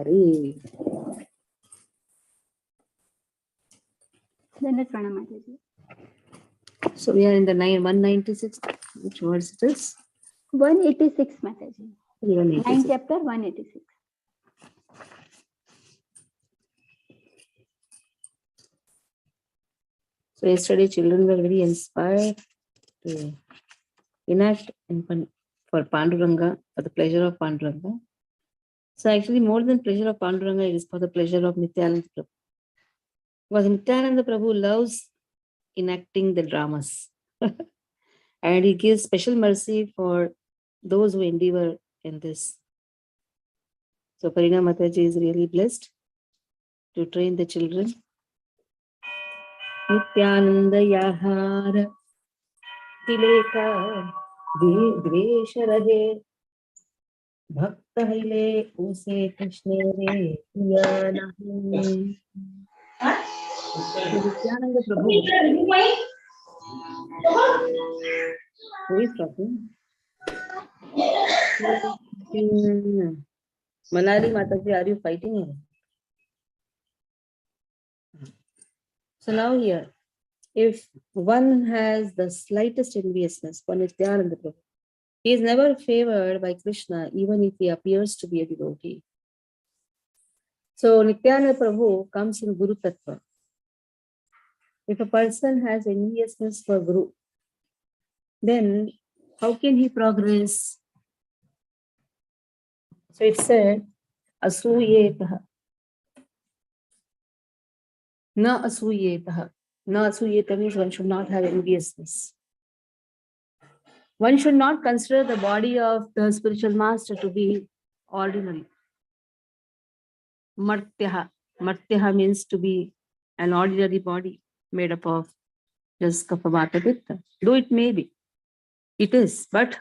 Hari. So we are in the 196. Which verse it is? 186, Mataji. 186. 9 chapter 186. So yesterday children were very inspired to enact for Panduranga, for the pleasure of Panduranga. So actually more than pleasure of Panduranga, it is for the pleasure of Nityananda Prabhu. Because Nityananda Prabhu loves enacting the dramas. And he gives special mercy for those who endeavor in this. So Parina Mataji is really blessed to train the children. Nityananda Yahara Tileka Dvesh Rahe Bhakta Hile Use Krishna Re Yanahi. Nityananda Prabhu. Who is talking? Manali Mataji, are you fighting him? So now here, if one has the slightest enviousness for Nityananda Prabhu, he is never favored by Krishna, even if he appears to be a devotee. So Nityananda Prabhu comes in Guru Tattva. If a person has enviousness for Guru, then how can he progress? So it said, Asuyetaha. Na asuyetaha. Na asuyeta means one should not have enviousness. One should not consider the body of the spiritual master to be ordinary. Martyaha. Martyaha means to be an ordinary body made up of just kapha, vata, pitta. Though it may be, it is, but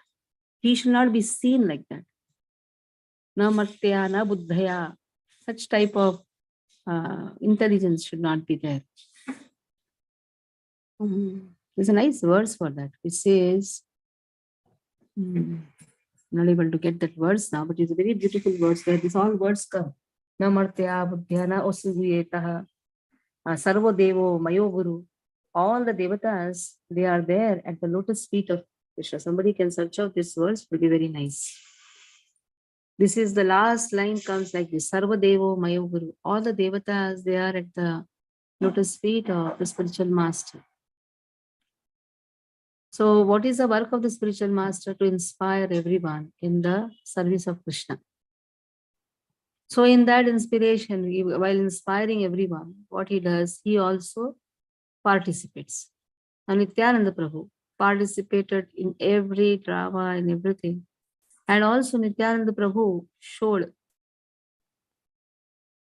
he should not be seen like that. Na martya, na buddhaya. Such type of intelligence should not be there. There's a nice verse for that. It says, I'm not able to get that verse now, but it's a very beautiful verse where these all words come. Na martya, buddhya, na osuguyetaha, sarvo devo, mayo guru. All the devatas, they are there at the lotus feet of Krishna. Somebody can search out this verse, it will be very nice. This is the last line comes like this. Sarva Devo Mayo Guru. All the devatas, they are at the lotus feet of the spiritual master. So what is the work of the spiritual master? To inspire everyone in the service of Krishna. So in that inspiration, while inspiring everyone, what he does, he also participates. And Nityananda Prabhu participated in every drama and everything. And also Nityananda Prabhu showed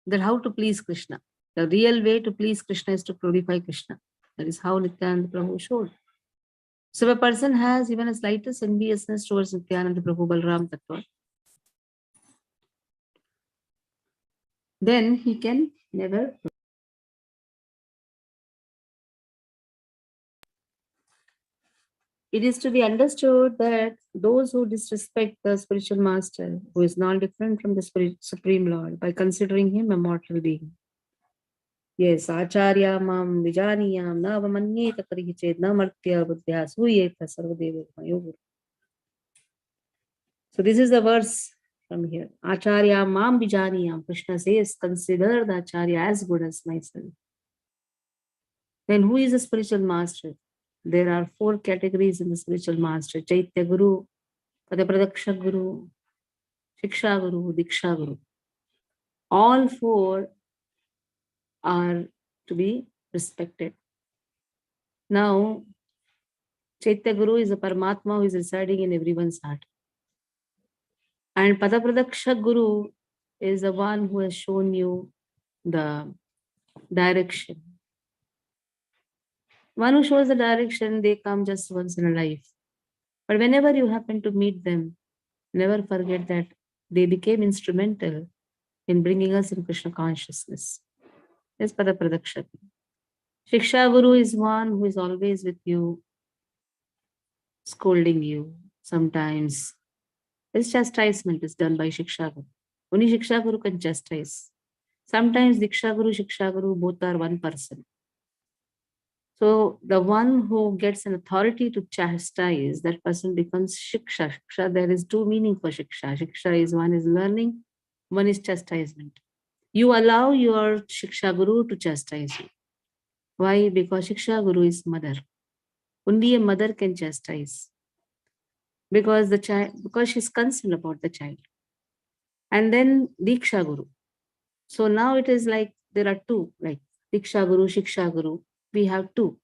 that how to please Krishna. The real way to please Krishna is to glorify Krishna. That is how Nityananda Prabhu showed. So if a person has even a slightest enviousness towards Nityananda Prabhu Balram Tattva, then he can never. It is to be understood that those who disrespect the spiritual master, who is not different from the Supreme Lord, by considering him a mortal being. Yes, Acharya mam vijaniyam na avamanyeta pariched na martya buddhya suyeta sarvadeva mayogur. So this is the verse from here. Acharya mam vijaniyam. Krishna says, consider the Acharya as good as myself. Then who is a spiritual master? There are 4 categories in the spiritual master. Chaitya Guru, Padapradakshak Guru, Shiksha Guru, Diksha Guru. All 4 are to be respected. Now, Chaitya Guru is a Paramatma who is residing in everyone's heart. And Padapradakshak Guru is the one who has shown you the direction. One who shows the direction, they come just once in a life. But whenever you happen to meet them, never forget that they became instrumental in bringing us in Krishna consciousness. Yes, Padapradakshak. Shiksha Guru is one who is always with you, scolding you. Sometimes this chastisement is done by Shiksha Guru. Only Shiksha Guru can chastise. Sometimes Diksha Guru, both are one person. So the one who gets an authority to chastise, that person becomes Shiksha. Shiksha, there is two meanings for Shiksha. Shiksha is one is learning, one is chastisement. You allow your Shiksha Guru to chastise you. Why? Because Shiksha Guru is mother. Only a mother can chastise. Because the child, because she's concerned about the child. And then Diksha Guru. So now it is like there are two, like Diksha Guru, Shiksha Guru. We have two.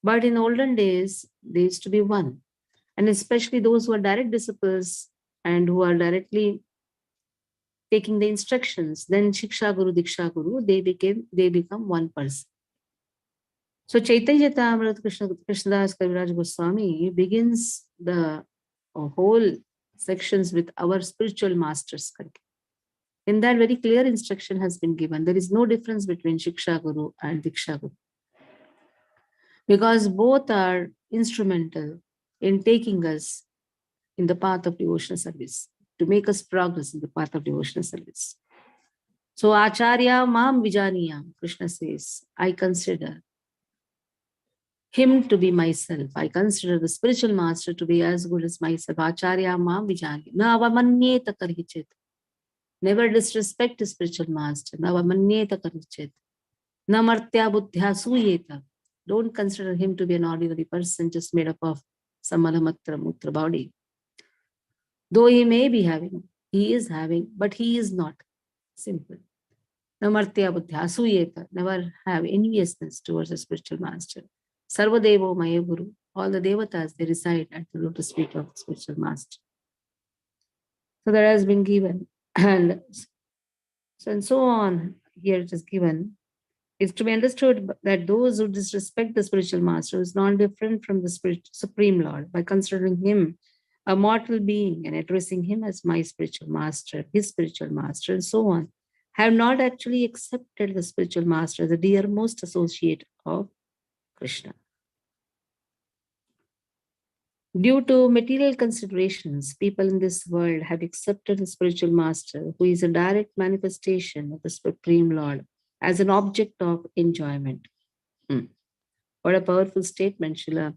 But in olden days, there used to be one. And especially those who are direct disciples and who are directly taking the instructions, then Shiksha Guru, Diksha Guru, they become one person. So Chaitanya Charitamrita Krishnadas Kaviraj Goswami begins the whole sections with our spiritual masters. In that, very clear instruction has been given. There is no difference between Shiksha Guru and Diksha Guru, because both are instrumental in taking us in the path of devotional service, to make us progress in the path of devotional service. So Acharya Mam Vijaniyam, Krishna says, I consider him to be myself. I consider the spiritual master to be as good as myself. Acharya Mam Vijaniyam. Na avamanyeta karhichet. Never disrespect the spiritual master. Na avamanyeta karhichet. Na martya buddhya suyeta. Don't consider him to be an ordinary person just made up of some malamatra mutra body. Though he may be having, he is having, but he is not. Simple. Namartya buddhya asuyeta. Never have enviousness towards a spiritual master. Sarvadevo Maya Guru. All the devatas, they reside at the lotus feet of the spiritual master. So that has been given. And so on. Here it is given. It's to be understood that those who disrespect the spiritual master is not different from the Supreme Lord by considering him a mortal being and addressing him as my spiritual master, his spiritual master, and so on, have not actually accepted the spiritual master as the dearmost associate of Krishna. Due to material considerations, people in this world have accepted the spiritual master, who is a direct manifestation of the Supreme Lord, as an object of enjoyment. What a powerful statement Srila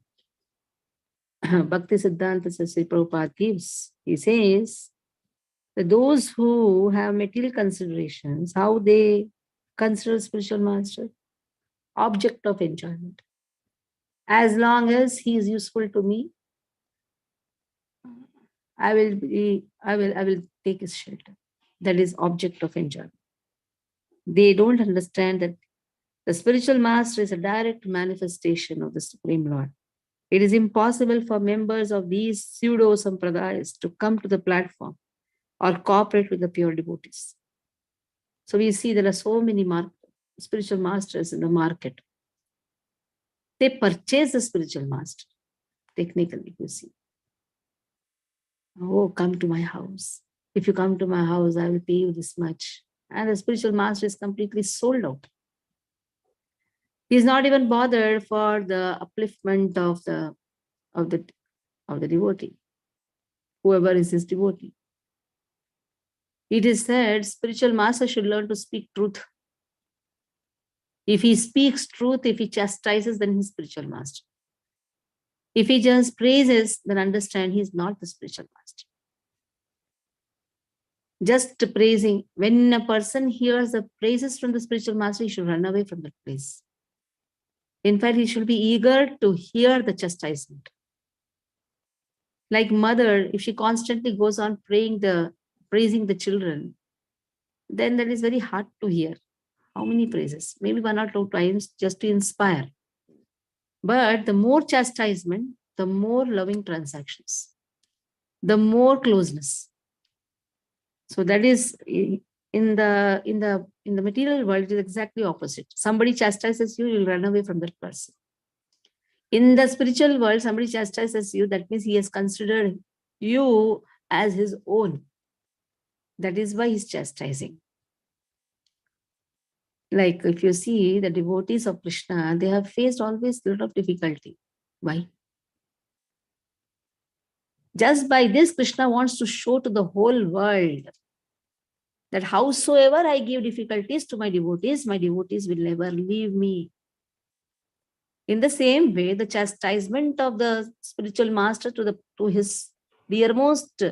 Bhakti Siddhanta Saraswati Prabhupada gives. He says that those who have material considerations, how they consider spiritual master? Object of enjoyment. As long as he is useful to me, I will take his shelter. That is object of enjoyment. They don't understand that the spiritual master is a direct manifestation of the Supreme Lord. It is impossible for members of these pseudo sampradayas to come to the platform or cooperate with the pure devotees. So we see there are so many spiritual masters in the market. They purchase the spiritual master, technically, you see. Oh, come to my house. If you come to my house, I will pay you this much. And the spiritual master is completely sold out. He is not even bothered for the upliftment of the devotee, whoever is his devotee. It is said spiritual master should learn to speak truth. If he speaks truth, if he chastises, then he's spiritual master. If he just praises, then understand he's not the spiritual master. Just praising, when a person hears the praises from the spiritual master, he should run away from that place. In fact, he should be eager to hear the chastisement. Like mother, if she constantly goes on praising the children, then that is very hard to hear. How many praises? Maybe 1 or 2 times just to inspire. But the more chastisement, the more loving transactions, the more closeness. So that is in the material world, it is exactly opposite. Somebody chastises you, you'll run away from that person. In the spiritual world, somebody chastises you, that means he has considered you as his own. That is why he's chastising. Like if you see the devotees of Krishna, they have faced always a lot of difficulty. Why? Just by this, Krishna wants to show to the whole world that howsoever I give difficulties to my devotees will never leave me. In the same way, the chastisement of the spiritual master to his dearmost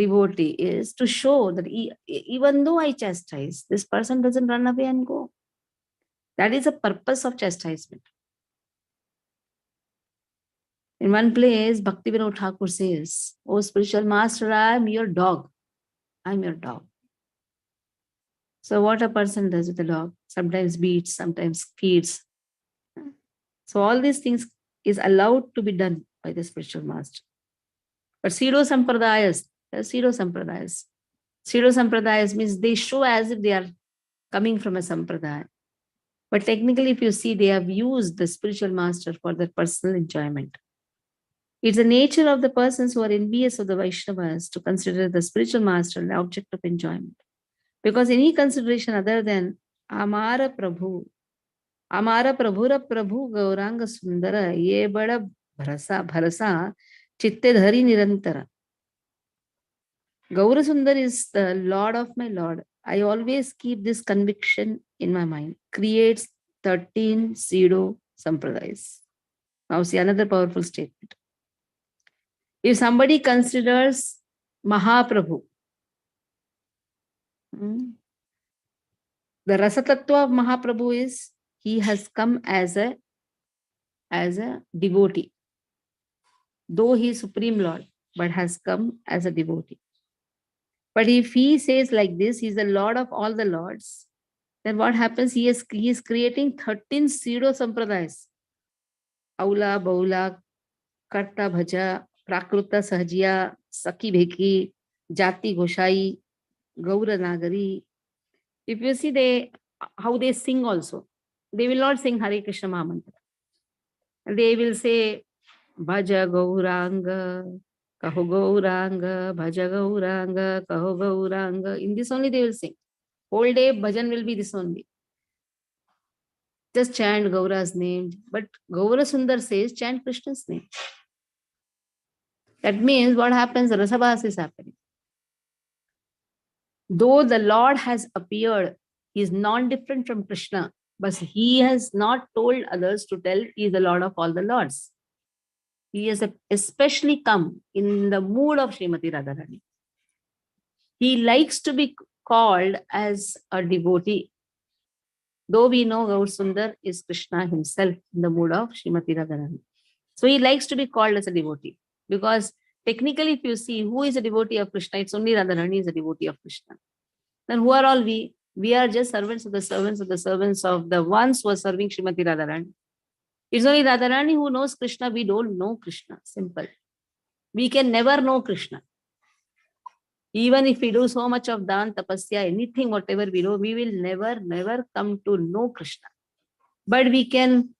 devotee is to show that even though I chastise, this person doesn't run away and go. That is the purpose of chastisement. In one place, Bhaktivinoda Thakur says, "Oh spiritual master, I am your dog. I am your dog." So what a person does with a dog, sometimes beats, sometimes feeds. So all these things is allowed to be done by the spiritual master. But pseudo sampradayas, means they show as if they are coming from a sampradaya. But technically, if you see, they have used the spiritual master for their personal enjoyment. It's the nature of the persons who are envious of the Vaishnavas to consider the spiritual master an object of enjoyment. Because any consideration other than Amara Prabhura Prabhu Gauranga Sundara Ye Bada Bharasa Chitte Dhari Nirantara. Gaura Sundar is the Lord of my Lord. I always keep this conviction in my mind. Creates 13 pseudo sampradayas. Now see another powerful statement. If somebody considers Mahaprabhu, the Rasa Tattva of Mahaprabhu is he has come as a devotee. Though he is Supreme Lord, but has come as a devotee. But if he says like this, he is the Lord of all the Lords, then what happens? He is creating 13 pseudo sampradayas. Aula, Baula, Karta Bhaja, Prakruta Sahjiya, Saki Bheki, Jati Goshai, Gaura Nagari. If you see how they sing also, they will not sing Hare Krishna Mahamantra. They will say Bhaja Gauranga, Kaho Gauranga, Bhaja Gauranga, Kaho Gauranga. In this only they will sing. Whole day bhajan will be this only. Just chant Gaura's name. But Gaura Sundar says chant Krishna's name. That means what happens? Rasabhas is happening. Though the Lord has appeared, he is non-different from Krishna, but he has not told others to tell he is the Lord of all the Lords. He has especially come in the mood of Srimati Radharani. He likes to be called as a devotee. Though we know Gaur Sundar is Krishna himself in the mood of Srimati Radharani. So he likes to be called as a devotee. Because technically, if you see who is a devotee of Krishna, it's only Radharani is a devotee of Krishna. Then who are all we? We are just servants of the servants of the servants of the ones who are serving Srimati Radharani. It's only Radharani who knows Krishna. We don't know Krishna. Simple. We can never know Krishna. Even if we do so much of dan, tapasya, anything, whatever we do, we will never come to know Krishna. But we can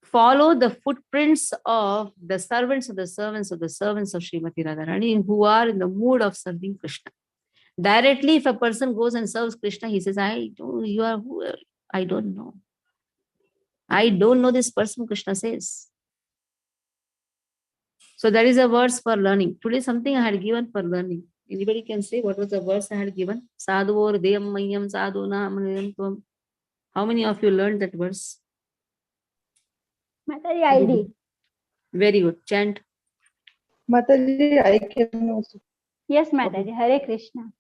follow the footprints of the servants of the servants of the servants of Srimati Radharani who are in the mood of serving Krishna. Directly, if a person goes and serves Krishna, he says, you are who? I don't know. I don't know this person, Krishna says. So that is a verse for learning. Today something I had given for learning. Anybody can say what was the verse I had given? Sadhu or deyam mayam sadhu na amanayam tvam. How many of you learned that verse? Mataji, I did. Very good. Chant. Mataji, I can also. Yes, Mataji. Hare Krishna.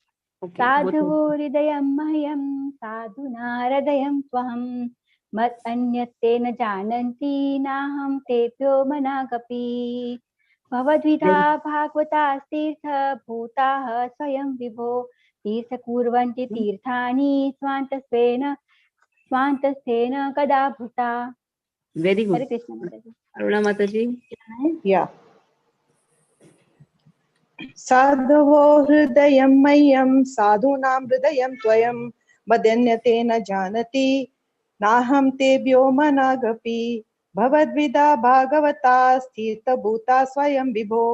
Okay. Sadhu hridayam mahyam sadhuna hridayam twaham mat anyate na jananti naham tebhyo managapi bhavadvidha bhagavata tirtha bhutah swayam vibho tirtha kurvanti tirthani svantasthena kada bhuta. Very good. Hare Krishna, Mataji. Aruna Mataji. Yeah. साधवो हृदयं मह्यं साधूनां हृदयं त्वयं मदन्यते न जानति नाहं तेभ्यो मनागपि भवद्विधा भागवता स्थितभूता स्वयं विभो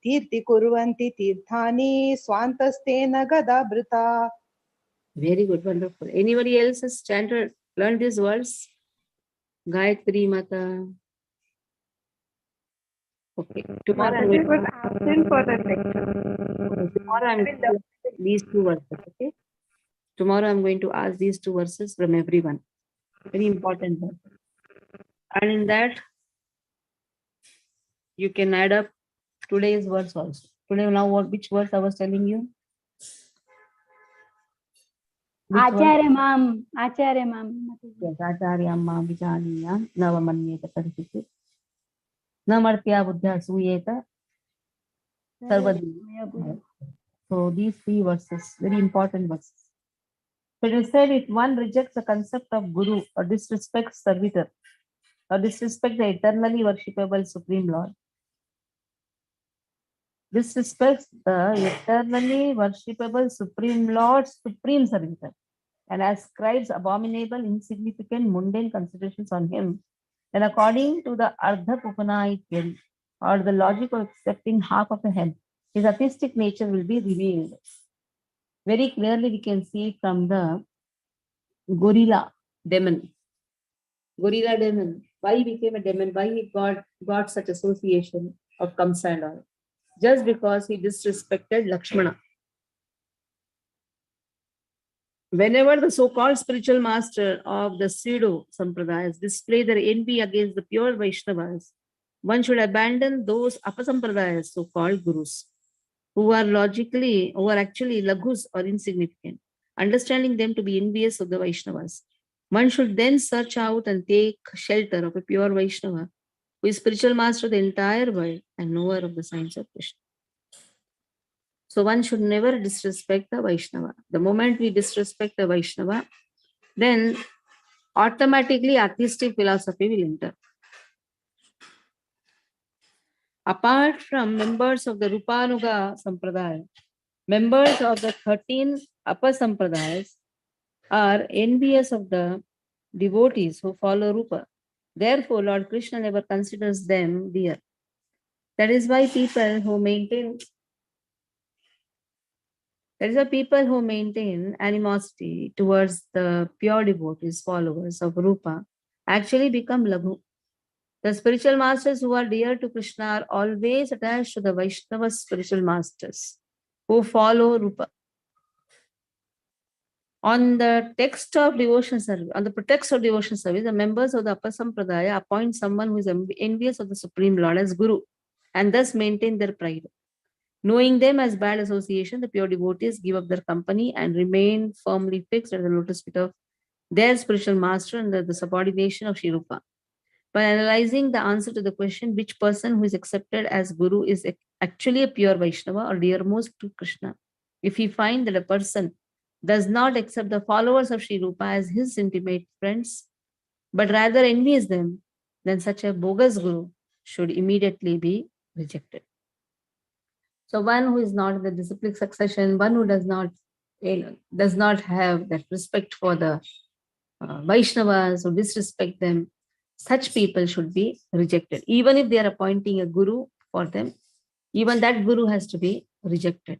तीर्थि कुर्वन्ति तीर्थानि स्वान्तस्तेन गदाभृता. Very good, wonderful. Anybody else has chanted, learned this verse? Gayatri Mata. Okay. Tomorrow Mataji was absent for that lecture. Tomorrow I'm going to ask these two verses, okay? Tomorrow I'm going to ask these two verses from everyone. Very important verse. And in that, you can add up today's verse also. Today, now which verse I was telling you? Which verse? Acharya Mam. Yes, Acharyam ma vijaniyam navamanyeta parithiti namartya buddhya suyeta sarvadhi. So these three verses, very important verses. So it is said, if one rejects the concept of guru or disrespects servitor or disrespects the eternally worshipable Supreme Lord, disrespects the eternally worshipable Supreme Lord's supreme servitor and ascribes abominable, insignificant, mundane considerations on him, then according to the Ardha Pupanai theory, or the logic of accepting half of a hen, his atheistic nature will be revealed. Very clearly we can see from the gorilla demon. Gorilla demon. Why he became a demon? Why he got such association of Kamsa and all? Just because he disrespected Lakshmana. Whenever the so-called spiritual master of the pseudo sampradayas display their envy against the pure Vaishnavas, one should abandon those apasampradayas, so-called gurus, who are actually laghus or insignificant, understanding them to be envious of the Vaishnavas. One should then search out and take shelter of a pure Vaishnava, who is spiritual master of the entire world and knower of the science of Krishna. So one should never disrespect the Vaishnava. The moment we disrespect the Vaishnava, then automatically atheistic philosophy will enter. Apart from members of the Rupanuga Sampradaya, members of the 13 upper Sampradayas are envious of the devotees who follow Rupa. Therefore, Lord Krishna never considers them dear. That is why people who maintain animosity towards the pure devotees, followers of Rupa, actually become Laghu. The spiritual masters who are dear to Krishna are always attached to the Vaishnava spiritual masters who follow Rupa. On the pretext of devotion service, the members of the Upper Sampradaya appoint someone who is envious of the Supreme Lord as Guru and thus maintain their pride. Knowing them as bad association, the pure devotees give up their company and remain firmly fixed at the lotus feet of their spiritual master under the subordination of Shri Rupa. By analyzing the answer to the question which person who is accepted as Guru is actually a pure Vaishnava or dearmost to Krishna, if we find that a person does not accept the followers of Shri Rupa as his intimate friends, but rather envies them, then such a bogus Guru should immediately be rejected. So one who is not in the disciplic succession, one who does not have that respect for the Vaishnavas or disrespect them, such people should be rejected. Even if they are appointing a guru for them, even that guru has to be rejected.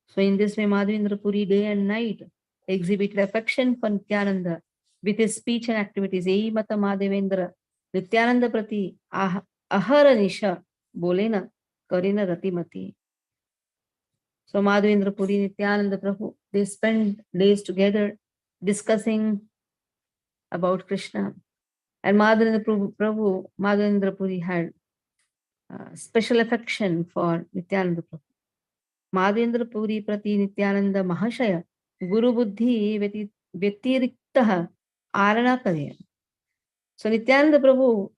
So in this way, Madhavendra Puri day and night exhibited affection for Nityananda with his speech and activities. Ei mata Madhavendra Nityananda prati ahara nisha bolena karina ratimati. So Madhavendra Puri, Nityananda Prabhu, they spend days together discussing about Krishna. And Madhavendra Puri had special affection for Nityananda Prabhu. Madhavendra Puri prati Nityananda Mahashaya Guru Buddhi Vyatiriktah Arana Karya. So Nityananda Prabhu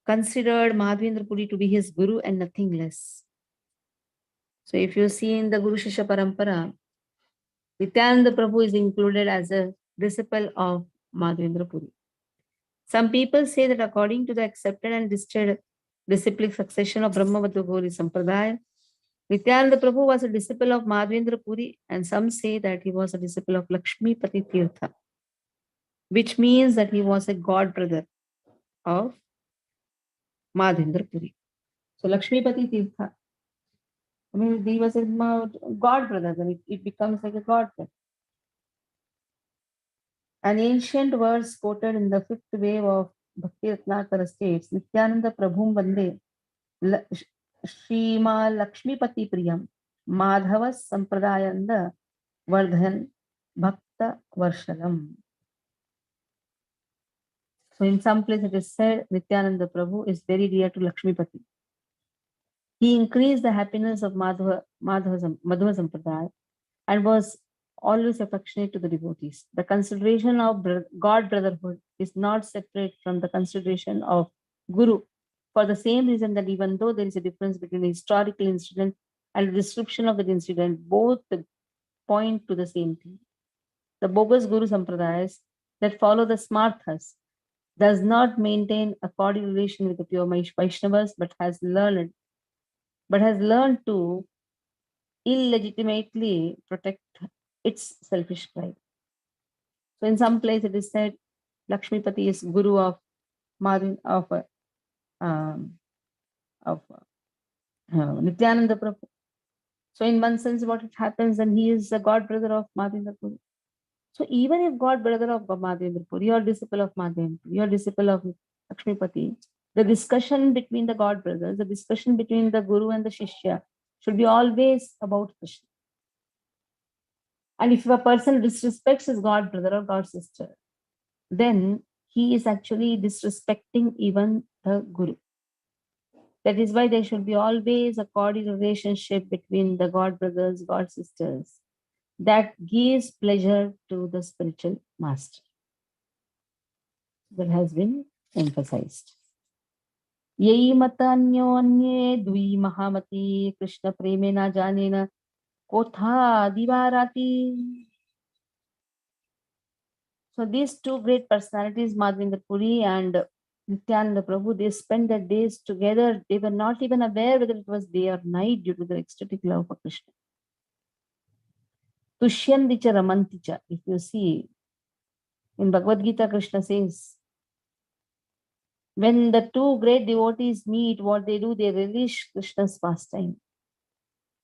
considered Madhavendra Puri to be his guru and nothing less. So if you see in the Guru Shishya Parampara, Nityananda Prabhu is included as a disciple of Madhavendra Puri. Some people say that according to the accepted and listed disciplic succession of Brahmavata Gauri Sampradaya, Nityananda Prabhu was a disciple of Madhavendra Puri, and some say that he was a disciple of Lakshmi Pati Tirtha, which means that he was a god brother of Madhavendra Puri. So Lakshmi Pati Tirtha, I mean, he was a god brother, then it becomes like a god brother. An ancient verse quoted in the fifth wave of Bhakti Ratnakara states, Nityananda Prabhum Vande Shima Lakshmipati Priyam Madhava Sampradayanda Vardhan Bhakta Varshalam. So in some place it is said Nityananda Prabhu is very dear to Lakshmipati. He increased the happiness of Madhava Sampradaya and was always affectionate to the devotees. The consideration of God brotherhood is not separate from the consideration of Guru, for the same reason that even though there is a difference between the historical incident and the description of that incident, both point to the same thing. The bogus Guru Sampradayas that follow the Smarthas does not maintain a cordial relation with the pure Vaishnavas, but has learned to illegitimately protect its selfish pride. So in some place it is said Lakshmipati is Guru of Nityananda Prabhu. So in one sense, what it happens, and he is a god brother of Madhvendra Puri. So even if god brother of Madhvendra Puri, you are disciple of Madhvendra Puri, you are disciple of Lakshmipati, the discussion between the god brothers, the discussion between the Guru and the Shishya should be always about Krishna. And if a person disrespects his god brother or god sister, then he is actually disrespecting even the Guru. That is why there should be always a cordial relationship between the god brothers, god sisters, that gives pleasure to the spiritual master. That has been emphasized. Yai matanyo anye dvi mahamati Krishna premena janena kotha divarati. So these two great personalities, Madhvendra Puri and Nityananda Prabhu, they spent their days together. They were not even aware whether it was day or night due to their ecstatic love for Krishna. Tushyandicha Ramanticha. If you see, in Bhagavad Gita, Krishna says, when the two great devotees meet, what they do, they relish Krishna's pastime.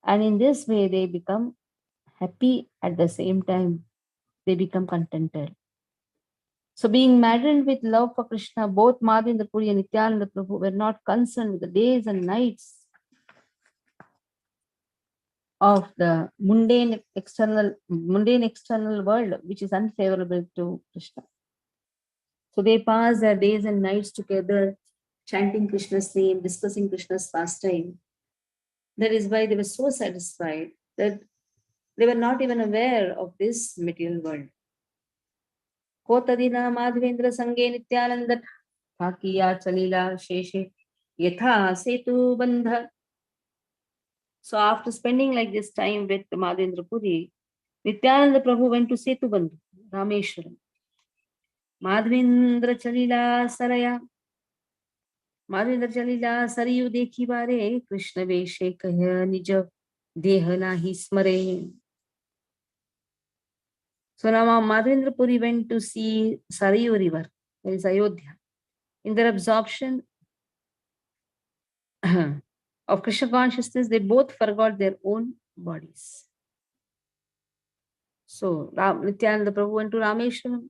And in this way, they become happy at the same time. They become contented. So being maddened with love for Krishna, both Madhvendra Puri and Nityananda Prabhu were not concerned with the days and nights of the mundane external world, which is unfavorable to Krishna. So they passed their days and nights together, chanting Krishna's name, discussing Krishna's pastime. That is why they were so satisfied that they were not even aware of this material world. Kotadina Madhvendra Sange Nityananda Thakiya Chalila Sheshe Yatha Setu Bandha. So after spending like this time with Madhvendra Puri, Nityananda Prabhu went to Setu Bandha, Rameshwaram. Madhvendra Chalila Saraya. Madhvendra Chalila Sarayu Dekhi Bare Krishna Veshe Kaya Nija Dehana Hi Smare. So now Madhvendra Puri went to see Sarayu river, that is Ayodhya. In their absorption of Krishna consciousness, they both forgot their own bodies. So Nityananda Prabhu went to Rameshwaram.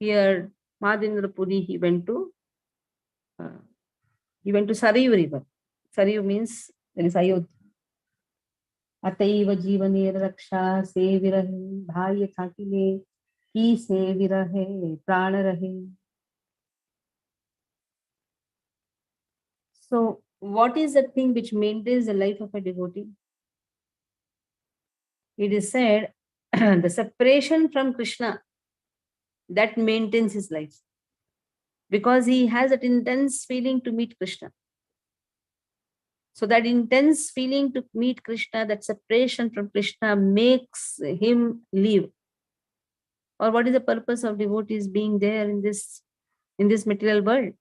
Here, Madhvendra Puri, he went to Sarayu river. Sarayu means there is Ayodhya. Ataiva Jeevane Raksha Se Virahe Bhaiya Thakile Ki Se Virahe Prana Rahe. So, what is the thing which maintains the life of a devotee? It is said, the separation from Krishna, that maintains his life. Because he has that intense feeling to meet Krishna. So that intense feeling to meet Krishna, that separation from Krishna makes him live. Or what is the purpose of devotees being there in this material world?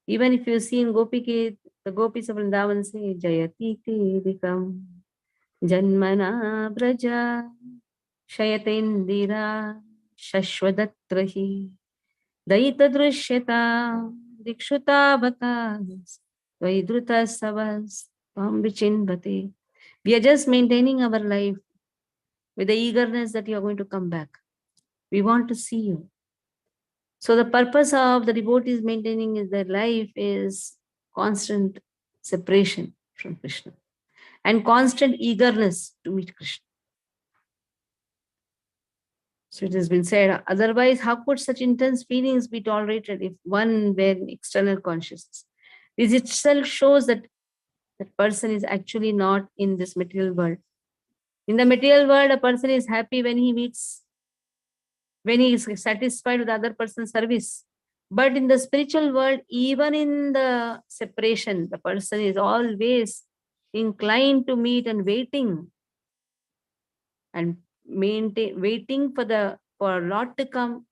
Even if you see in Gopike, the gopis of Vrindavan say, Jayati Tidikam Janmana Braja Shayatendira Shashwadatrahi Daita Drishyata Dikshuta Bhakas Vaidruta Savas Pambichinbate. We are just maintaining our life with the eagerness that you are going to come back. We want to see you. So the purpose of the devotees maintaining their life is constant separation from Krishna. And constant eagerness to meet Krishna. So it has been said, otherwise, how could such intense feelings be tolerated if one were in external consciousness? This itself shows that that person is actually not in this material world. In the material world, a person is happy when he meets, when he is satisfied with the other person's service. But in the spiritual world, even in the separation, the person is always inclined to meet and waiting waiting for a lot to come.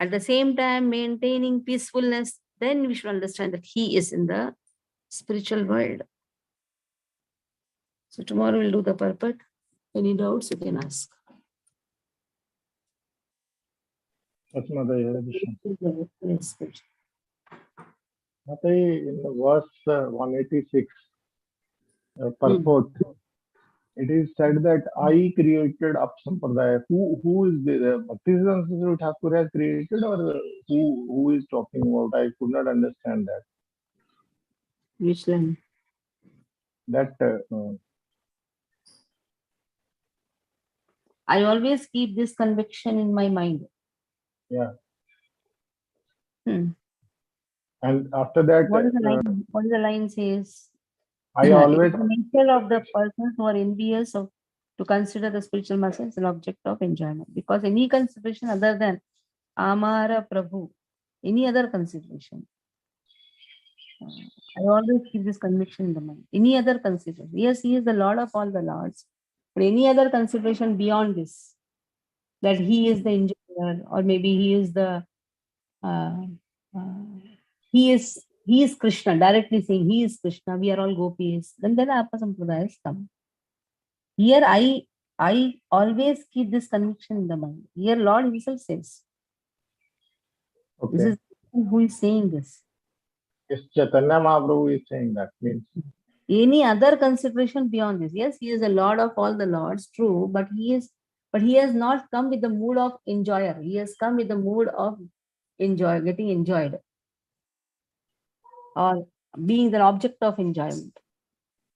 At the same time, maintaining peacefulness, then we should understand that he is in the spiritual world. So tomorrow we'll do the purport. Any doubts you can ask. Yes, Mother. Yes, please. Mother, in the verse 186, purport, it is said that I created up Sampradaya. Who is the Bhaktisiddhanta Thakur has created, or who is talking about? I could not understand that. Which line? That I always keep this conviction in my mind. yeah. Hmm. And after that, What is the line? What is the line says? I It always is the nature of the persons who are envious of to consider the spiritual master as an object of enjoyment. Because any consideration other than Amara Prabhu, any other consideration, I always keep this conviction in the mind. Any other consideration. Yes, he is the Lord of all the Lords. But any other consideration beyond this, that he is the enjoyer, or maybe he is the uh, uh, he is Krishna, directly saying he is Krishna, we are all gopis, then Apa Sampradayas come. Here I always keep this conviction in the mind. Here Lord himself says, okay. this is who is saying this. Yes, Chaitanya Mahaprabhu is saying that means Any other consideration beyond this? Yes, he is the Lord of all the Lords, true, but he has not come with the mood of enjoyer. He has come with the mood of getting enjoyed, or being the object of enjoyment.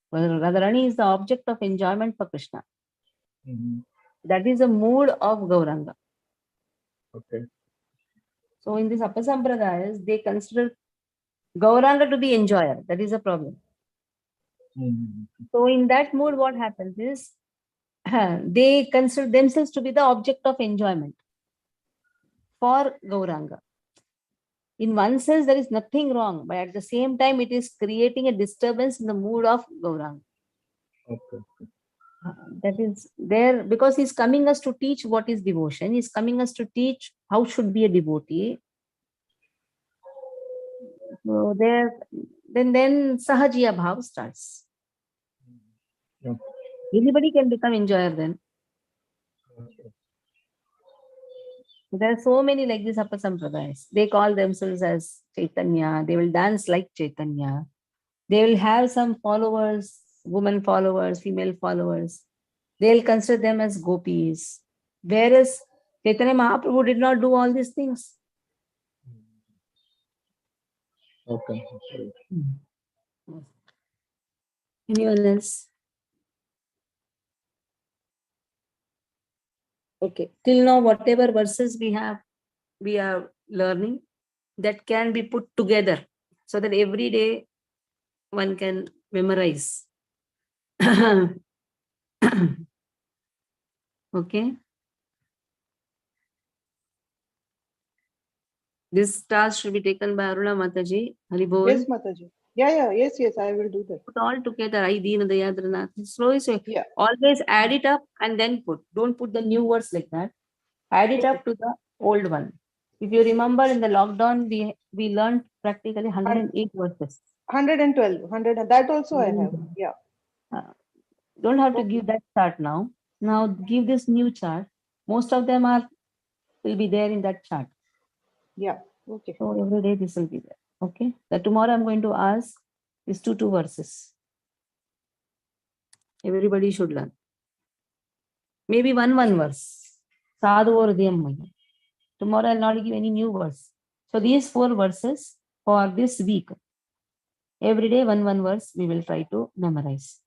Whether Radharani is the object of enjoyment for Krishna. That is the mood of Gauranga. okay. So in this Apasampradayas, they consider Gauranga to be enjoyer. That is a problem. So in that mood, what happens is they consider themselves to be the object of enjoyment for Gauranga. In one sense, there is nothing wrong, but at the same time, it is creating a disturbance in the mood of Gauranga. Okay. That is there because he's coming us to teach what is devotion. He's coming us to teach how should be a devotee. So there, then Sahajiya Bhav starts. Yeah. Anybody can become enjoyer then. Okay. There are so many like these Apasampradayas. They call themselves as Chaitanya. They will dance like Chaitanya. They will have some followers, women followers, female followers. They'll consider them as gopis. Whereas Chaitanya Mahaprabhu did not do all these things. Okay. Anyone else? Okay. Till now, whatever verses we are learning, that can be put together so that every day one can memorize. Okay. This task should be taken by Aruna Mataji. Haribol. Yes, Mataji. Yeah, yes, I will do that. Put all together. I Deen Dayadranath. Slowly say. Yeah. Always add it up and then put. Don't put the new words like that. Add it up to the old one. If you remember in the lockdown, we learned practically 108 verses. 112, 100. That also I have. Yeah. Don't have to give that chart now. Now give this new chart. Most of them will be there in that chart. Yeah. Okay. So every day this will be there. Okay. That tomorrow I'm going to ask is two verses. Everybody should learn. Maybe one verse. Sadhu or Dhyam. Tomorrow I'll not give any new verse. So these 4 verses for this week. Every day, one verse we will try to memorize.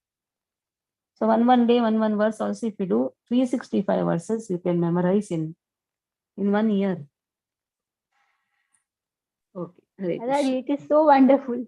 So one day, one verse also, if you do 365 verses, you can memorize in 1 year. Okay. Hare Krishna. It is so wonderful.